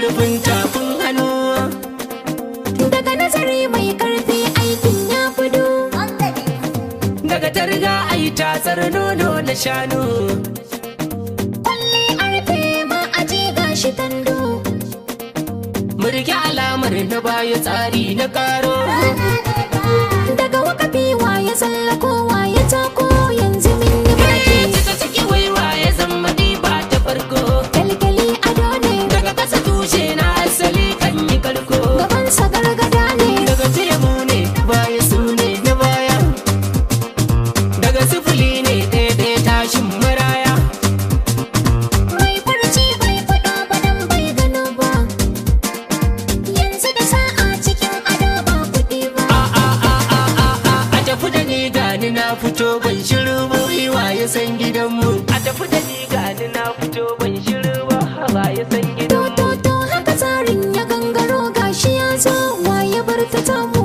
karfin tafin hannu. Daga nazari mai karfi aikin ya fudu. Daga targa ai tatsar nono na shanu. Kwalli arfe ma aji gashi tando. Murki alamar na baya tsari na karo. Daga wakafi waye tsallako waye tako yanzu min yi baki. Cika ciki waiwa ya zama ba ta farko. Kyalkyali ado ne. Daga kasa tushe na asali kan yi karko. Gabansa gargada ne. Daga temu ne baya su ne na baya. Daga sifili ne ɗaya tashin maraya. Mai farci bai faɗo ba dan bai gano ba. Yanzu da sa'a cikin ado ba kuɗi ba. A tafi da ni gani na fito ban shiru ba wa ya san gidanmu. A tafi da ni gani na fito ban shiru ba wa ya san gidanmu. To haka tsarin ya gangaro gashi ya zo waye bar ta tamu.